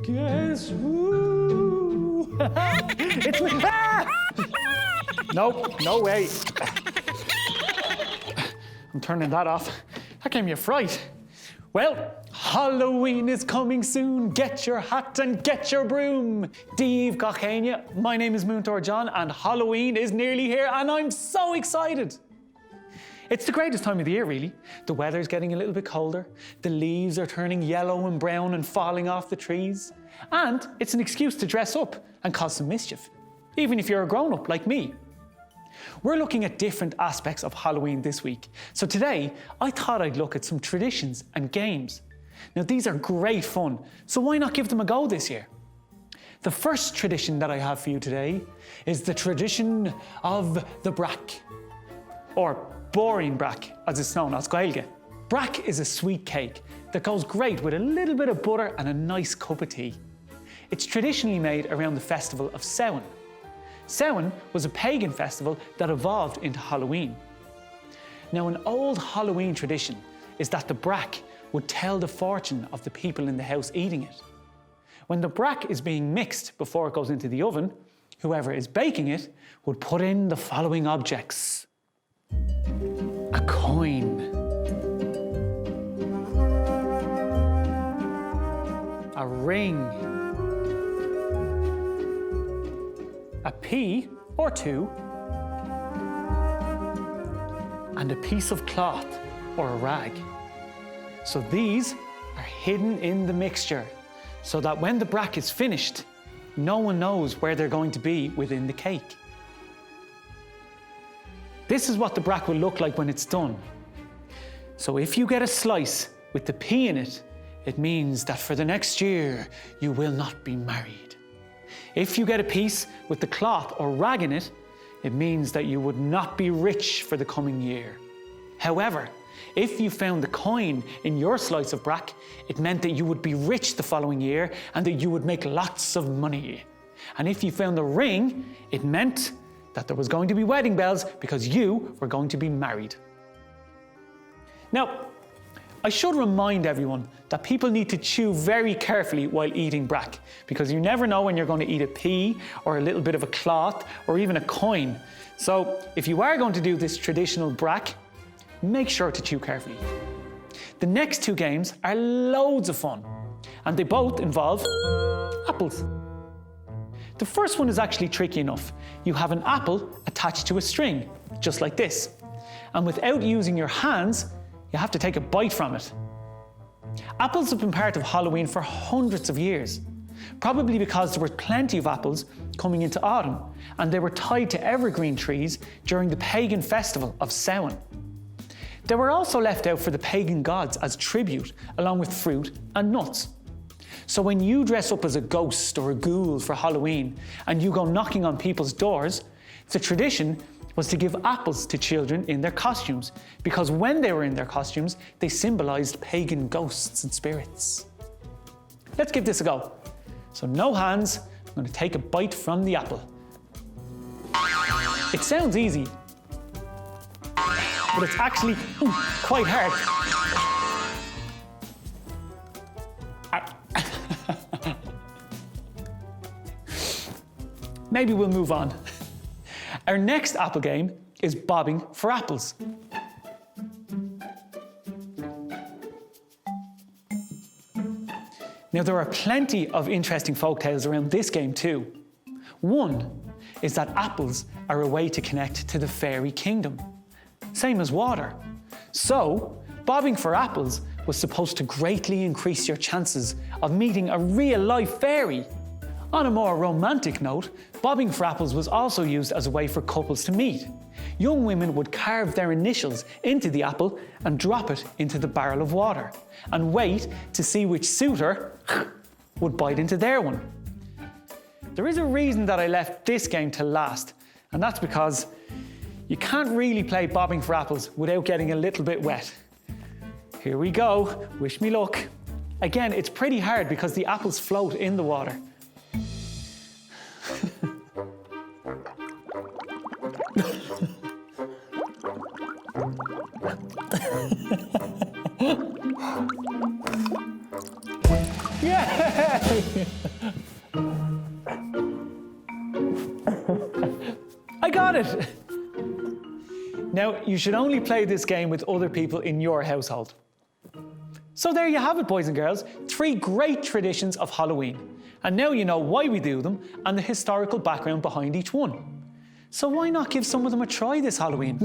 Guess who? It's me. Ah! Nope, no way. I'm turning that off. That gave me a fright. Well, Halloween is coming soon. Get your hat and get your broom. Díobh Gachéine. My name is Múinteoir John and Halloween is nearly here and I'm so excited. It's the greatest time of the year, really. The weather's getting a little bit colder. The leaves are turning yellow and brown and falling off the trees. And it's an excuse to dress up and cause some mischief, even if you're a grown-up like me. We're looking at different aspects of Halloween this week. So today, I thought I'd look at some traditions and games. Now, these are great fun, so why not give them a go this year? The first tradition that I have for you today is the tradition of the brack, or boring brack, as it's known as Gaeilge. Brack is a sweet cake that goes great with a little bit of butter and a nice cup of tea. It's traditionally made around the festival of Samhain. Samhain was a pagan festival that evolved into Halloween. Now, an old Halloween tradition is that the brack would tell the fortune of the people in the house eating it. When the brack is being mixed before it goes into the oven, whoever is baking it would put in the following objects: a coin, a ring, a pea or two, and a piece of cloth or a rag. So these are hidden in the mixture so that when the brack is finished, no one knows where they're going to be within the cake. This is what the brack will look like when it's done. So if you get a slice with the pea in it, it means that for the next year, you will not be married. If you get a piece with the cloth or rag in it, it means that you would not be rich for the coming year. However, if you found the coin in your slice of brack, it meant that you would be rich the following year and that you would make lots of money. And if you found the ring, it meant that there was going to be wedding bells because you were going to be married. Now, I should remind everyone that people need to chew very carefully while eating brack, because you never know when you're going to eat a pea or a little bit of a cloth or even a coin. So if you are going to do this traditional brack, make sure to chew carefully. The next two games are loads of fun, and they both involve apples. The first one is actually tricky enough. You have an apple attached to a string, just like this. And without using your hands, you have to take a bite from it. Apples have been part of Halloween for hundreds of years, probably because there were plenty of apples coming into autumn, and they were tied to evergreen trees during the pagan festival of Samhain. They were also left out for the pagan gods as tribute, along with fruit and nuts. So when you dress up as a ghost or a ghoul for Halloween and you go knocking on people's doors, the tradition was to give apples to children in their costumes, because when they were in their costumes, they symbolized pagan ghosts and spirits. Let's give this a go. So no hands, I'm going to take a bite from the apple. It sounds easy, but it's actually quite hard. Maybe we'll move on. Our next apple game is bobbing for apples. Now, there are plenty of interesting folktales around this game too. One is that apples are a way to connect to the fairy kingdom, same as water. So, bobbing for apples was supposed to greatly increase your chances of meeting a real-life fairy. On a more romantic note, bobbing for apples was also used as a way for couples to meet. Young women would carve their initials into the apple and drop it into the barrel of water, and wait to see which suitor would bite into their one. There is a reason that I left this game to last, and that's because you can't really play bobbing for apples without getting a little bit wet. Here we go, wish me luck. Again, it's pretty hard because the apples float in the water. Yeah! I got it! Now, you should only play this game with other people in your household. So there you have it, boys and girls, 3 great traditions of Halloween. And now you know why we do them and the historical background behind each one. So why not give some of them a try this Halloween?